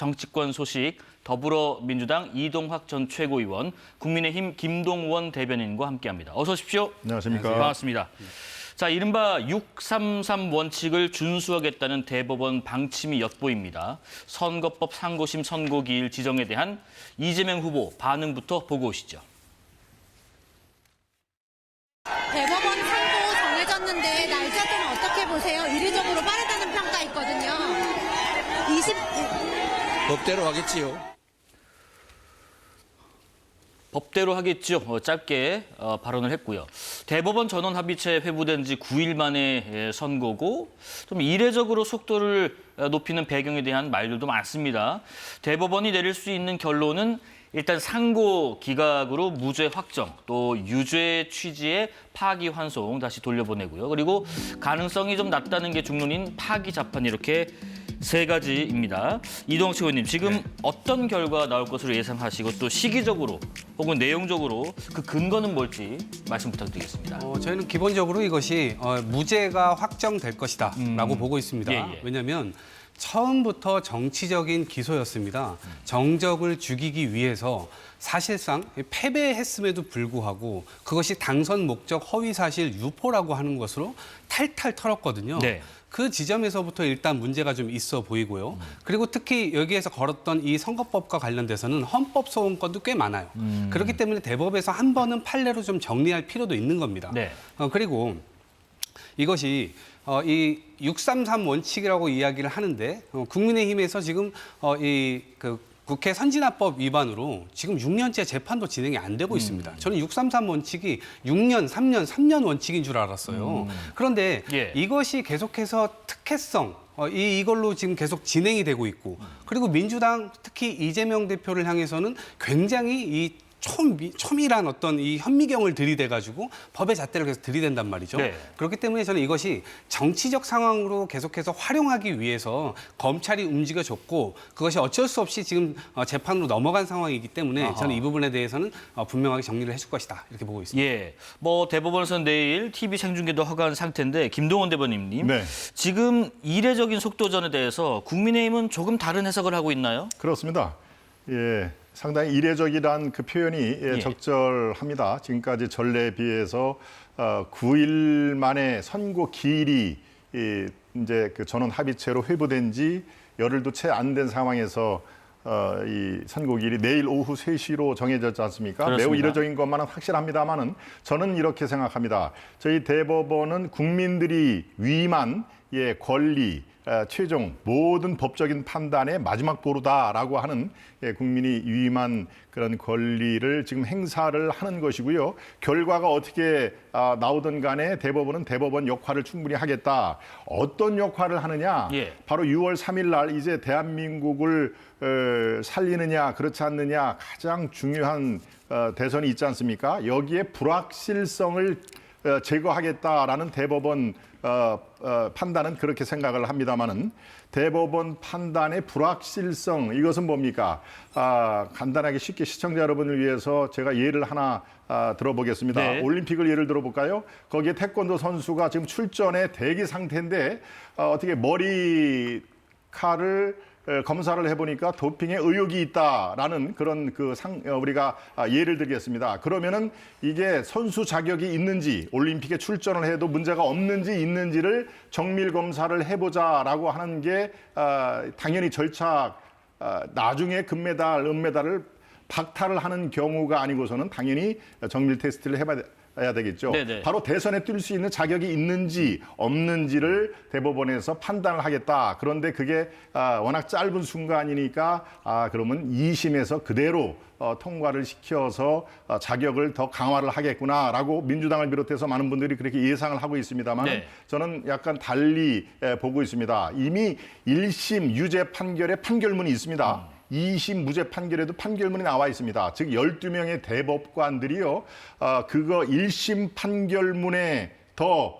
정치권 소식 더불어민주당 이동학 전 최고위원, 국민의힘 김동원 대변인과 함께합니다. 어서 오십시오. 안녕하십니까. 반갑습니다. 자, 이른바 633 원칙을 준수하겠다는 대법원 방침이 엿보입니다. 선거법 상고심 선고기일 지정에 대한 이재명 후보 반응부터 보고 오시죠. 대법원 선고 정해졌는데 날짜는 어떻게 보세요? 이례적으로 빠르다는 평가 있거든요. 법대로 하겠지요. 법대로 하겠죠. 짧게 발언을 했고요. 대법원 전원 합의체 회부된 지 9일 만에 선고고 좀 이례적으로 속도를 높이는 배경에 대한 말들도 많습니다. 대법원이 내릴 수 있는 결론은 일단 상고 기각으로 무죄 확정, 또 유죄 취지의 파기환송 다시 돌려보내고요. 그리고 가능성이 좀 낮다는 게 중론인 파기자판 이렇게 세 가지입니다. 이동학 의원님, 지금 어떤 결과 나올 것으로 예상하시고 또 시기적으로 혹은 내용적으로 그 근거는 뭘지 말씀 부탁드리겠습니다. 저희는 기본적으로 이것이 무죄가 확정될 것이다라고 보고 있습니다. 예. 왜냐하면 처음부터 정치적인 기소였습니다. 정적을 죽이기 위해서 사실상 패배했음에도 불구하고 그것이 당선 목적 허위 사실 유포라고 하는 것으로 탈탈 털었거든요. 네. 그 지점에서부터 일단 문제가 좀 있어 보이고요. 그리고 특히 여기에서 걸었던 이 선거법과 관련돼서는 헌법 소원권도 꽤 많아요. 그렇기 때문에 대법에서 한 번은 판례로 좀 정리할 필요도 있는 겁니다. 네. 그리고 이것이 이 633 원칙이라고 이야기를 하는데 국민의힘에서 지금 국회 선진화법 위반으로 지금 6년째 재판도 진행이 안 되고 있습니다. 저는 633 원칙이 6년, 3년 원칙인 줄 알았어요. 그런데 예. 이것이 계속해서 특혜성, 이걸로 지금 계속 진행이 되고 있고 그리고 민주당 특히 이재명 대표를 향해서는 굉장히 이 첨예한 어떤 이 현미경을 들이대가지고 법의 잣대를 계속 들이댄단 말이죠. 네. 그렇기 때문에 저는 이것이 정치적 상황으로 계속해서 활용하기 위해서 검찰이 움직여줬고 그것이 어쩔 수 없이 지금 재판으로 넘어간 상황이기 때문에 저는 이 부분에 대해서는 분명하게 정리를 해줄 것이다 이렇게 보고 있습니다. 예, 대법원에서는 내일 TV 생중계도 허가한 상태인데 김동원 대변인님, 네. 지금 이례적인 속도전에 대해서 국민의힘은 조금 다른 해석을 하고 있나요? 그렇습니다. 예, 상당히 이례적이란 그 표현이 적절합니다. 지금까지 전례에 비해서 9일 만에 선고 기일이 이제 그 전원 합의체로 회부된 지 열흘도 채 안 된 상황에서 이 선고기일이 내일 오후 3시로 정해졌지 않습니까? 그렇습니다. 매우 이례적인 것만은 확실합니다만은 저는 이렇게 생각합니다. 저희 대법원은 국민들이 위임한 권리, 최종 모든 법적인 판단의 마지막 보루다라고 하는 국민이 위임한 그런 권리를 지금 행사를 하는 것이고요. 결과가 어떻게 나오든 간에 대법원은 대법원 역할을 충분히 하겠다. 어떤 역할을 하느냐? 예. 바로 6월 3일 날 이제 대한민국을 살리느냐 그렇지 않느냐 가장 중요한 대선이 있지 않습니까? 여기에 불확실성을 제거하겠다라는 대법원 판단은 그렇게 생각을 합니다마는 대법원 판단의 불확실성 이것은 뭡니까? 간단하게 쉽게 시청자 여러분을 위해서 제가 예를 하나 들어보겠습니다. 네. 올림픽을 예를 들어볼까요? 거기에 태권도 선수가 지금 출전에 대기 상태인데 어떻게 머리칼을 검사를 해보니까 도핑에 의혹이 있다라는 그런 우리가 예를 들겠습니다. 그러면은 이게 선수 자격이 있는지 올림픽에 출전을 해도 문제가 없는지 있는지를 정밀 검사를 해보자라고 하는 게 당연히 나중에 금메달, 은메달을 박탈을 하는 경우가 아니고서는 당연히 정밀 테스트를 해야 되겠죠. 네네. 바로 대선에 뛸 수 있는 자격이 있는지 없는지를 대법원에서 판단을 하겠다. 그런데 그게 워낙 짧은 순간이니까 그러면 2심에서 그대로 통과를 시켜서 자격을 더 강화를 하겠구나라고 민주당을 비롯해서 많은 분들이 그렇게 예상을 하고 있습니다만 네. 저는 약간 달리 보고 있습니다. 이미 1심 유죄 판결에 판결문이 있습니다. 2심 무죄 판결에도 판결문이 나와 있습니다. 즉 12명의 대법관들이요. 그거 1심 판결문에 더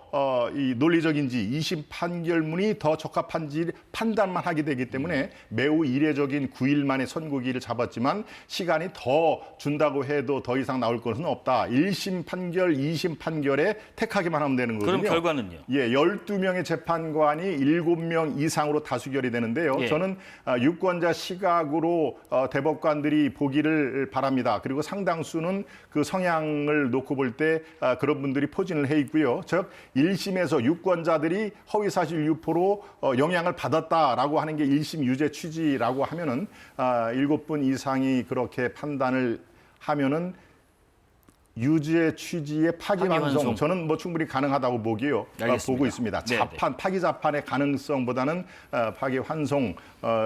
이 논리적인지 2심 판결문이 더 적합한지 판단만 하게 되기 때문에 매우 이례적인 9일 만에 선고기를 잡았지만 시간이 더 준다고 해도 더 이상 나올 것은 없다. 1심 판결, 2심 판결에 택하기만 하면 되는 거거든요. 그럼 결과는요? 예, 12명의 재판관이 7명 이상으로 다수결이 되는데요. 예. 저는 유권자 시각으로 대법관들이 보기를 바랍니다. 그리고 상당수는 그 성향을 놓고 볼 때 그런 분들이 포진을 해 있고요. 즉 1심에서 유권자들이 허위사실 유포로 영향을 받았다라고 하는 게 1심 유죄 취지라고 하면은 7분 이상이 그렇게 판단을 하면은 유죄 취지의 파기환송 파기환송. 저는 뭐 충분히 가능하다고 보고 알겠습니다. 있습니다. 네네. 파기 자판의 가능성보다는 파기환송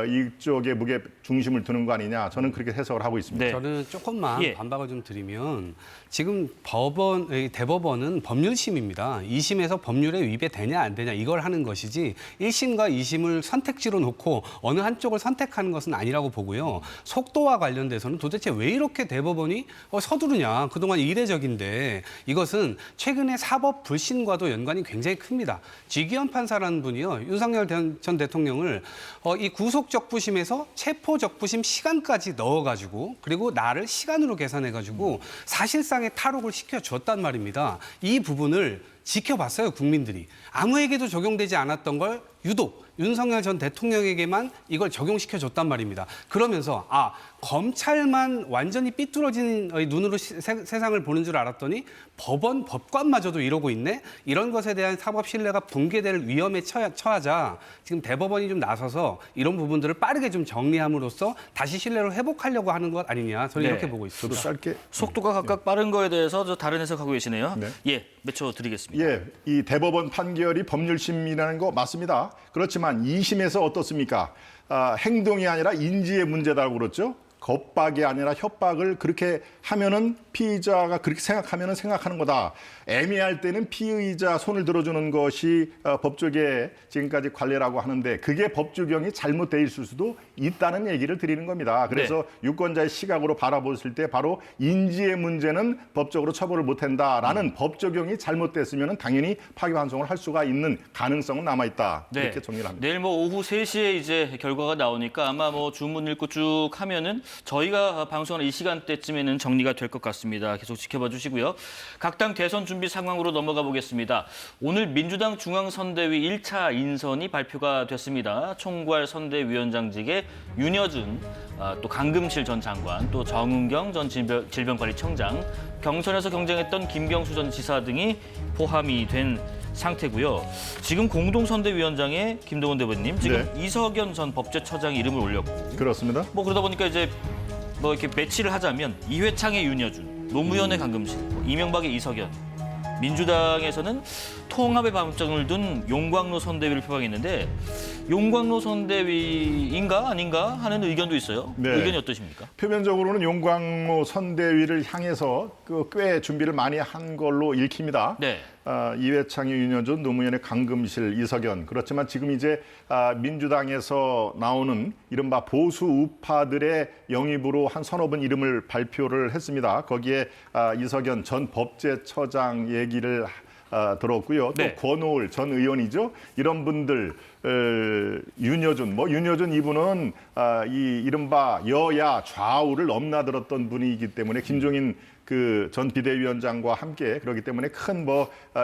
이쪽에 무게 중심을 두는 거 아니냐 저는 그렇게 해석을 하고 있습니다. 네. 저는 조금만 예. 반박을 좀 드리면 지금 대법원은 법률심입니다. 2심에서 법률에 위배되냐 안 되냐 이걸 하는 것이지 1심과 2심을 선택지로 놓고 어느 한쪽을 선택하는 것은 아니라고 보고요. 속도와 관련돼서는 도대체 왜 이렇게 대법원이 서두르냐. 그동안 이례적인데 이것은 최근에 사법 불신과도 연관이 굉장히 큽니다. 지기현 판사라는 분이요. 윤석열 전 대통령을 이 구속적부심에서 체포적부심 시간까지 넣어가지고 그리고 날을 시간으로 계산해가지고 사실상의 탈옥을 시켜줬단 말입니다. 이 부분을 지켜봤어요, 국민들이. 아무에게도 적용되지 않았던 걸 유독 윤석열 전 대통령에게만 이걸 적용시켜줬단 말입니다. 그러면서 검찰만 완전히 삐뚤어진 눈으로 세상을 보는 줄 알았더니 법관마저도 이러고 있네? 이런 것에 대한 사법 신뢰가 붕괴될 위험에 처하자 지금 대법원이 좀 나서서 이런 부분들을 빠르게 좀 정리함으로써 다시 신뢰를 회복하려고 하는 것 아니냐. 저는 네. 이렇게 보고 있습니다. 저도 짧게 속도가 각각 빠른 거에 대해서 저 다른 해석하고 계시네요. 네. 예, 몇 초 드리겠습니다. 예, 이 대법원 판결이 법률심이라는 거 맞습니다. 그렇지만 2심에서 어떻습니까? 행동이 아니라 인지의 문제다고 그랬죠. 겁박이 아니라 협박을 그렇게 하면은 피의자가 그렇게 생각하면은 생각하는 거다. 애매할 때는 피의자 손을 들어주는 것이 법조계 지금까지 관례라고 하는데 그게 법조경이 잘못돼 있을 수도 있다는 얘기를 드리는 겁니다. 그래서 유권자의 시각으로 바라봤을 때 바로 인지의 문제는 법적으로 처벌을 못한다라는 법조경이 잘못됐으면 당연히 파기환송을 할 수가 있는 가능성은 남아있다. 이렇게 정리를 합니다. 내일 뭐 오후 3시에 이제 결과가 나오니까 아마 뭐 주문 읽고 쭉 하면은 저희가 방송하는 이 시간대쯤에는 정리가 될 것 같습니다. 계속 지켜봐 주시고요. 각 당 대선 준비 상황으로 넘어가 보겠습니다. 오늘 민주당 중앙선대위 1차 인선이 발표가 됐습니다. 총괄 선대위원장직에 윤여준, 또 강금실 전 장관, 또 정은경 전 질병관리청장, 경선에서 경쟁했던 김경수 전 지사 등이 포함이 된 상태고요. 지금 공동선대위원장에 김동원 대변님, 지금 이석연 전 법제처장이 이름을 올렸고, 그렇습니다. 뭐 그러다 보니까 이제 뭐 이렇게 매치를 하자면 이회창의 윤여준, 노무현의 강금실, 이명박의 이석연, 민주당에서는 통합의 방점을 둔 용광로 선대위를 표방했는데 용광로 선대위인가 아닌가 하는 의견도 있어요. 네. 의견이 어떠십니까? 표면적으로는 용광로 선대위를 향해서 꽤 준비를 많이 한 걸로 읽힙니다. 네. 이회창의 윤여준, 노무현의 강금실, 이석연. 그렇지만 지금 이제 민주당에서 나오는 이른바 보수 우파들의 영입으로 한 서너 번 이름을 발표를 했습니다. 거기에 이석연 전 법제처장 얘기를 들었고요. 또 네. 권오을 전 의원이죠. 이런 분들, 윤여준 이분은 이 이른바 여야 좌우를 넘나들었던 분이기 때문에 김종인 그 전 비대위원장과 함께 그렇기 때문에 큰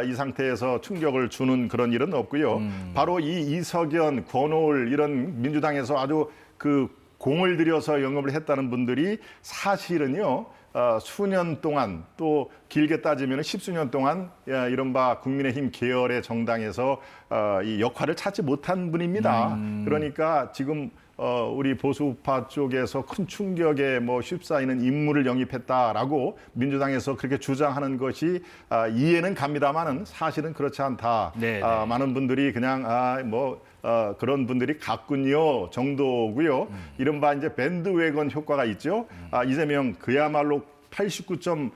이 상태에서 충격을 주는 그런 일은 없고요. 바로 이 이석연, 권오을 이런 민주당에서 아주 그 공을 들여서 영업을 했다는 분들이 사실은요. 수년 동안 또 길게 따지면 십수년 동안 이른바 국민의힘 계열의 정당에서 이 역할을 찾지 못한 분입니다. 그러니까 지금 우리 보수파 쪽에서 큰 충격에 휩싸이는 인물을 영입했다라고 민주당에서 그렇게 주장하는 것이 이해는 갑니다만은 사실은 그렇지 않다. 많은 분들이 그냥 그런 분들이 갔군요 정도고요. 이른바 이제 밴드웨건 효과가 있죠. 이재명 그야말로 89점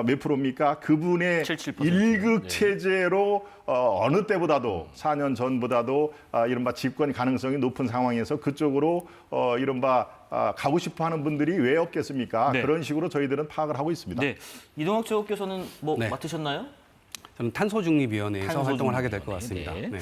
몇 프로입니까? 그분의 77%. 일극 체제로 어느 때보다도 4년 전보다도 이른바 집권 가능성이 높은 상황에서 그쪽으로 이른바 가고 싶어하는 분들이 왜 없겠습니까? 네. 그런 식으로 저희들은 파악을 하고 있습니다. 네. 이동학 최고께서는 네. 맡으셨나요? 저는 탄소중립위원회에서 활동을 하게 될 것 탄소중립위원회, 같습니다. 네. 네.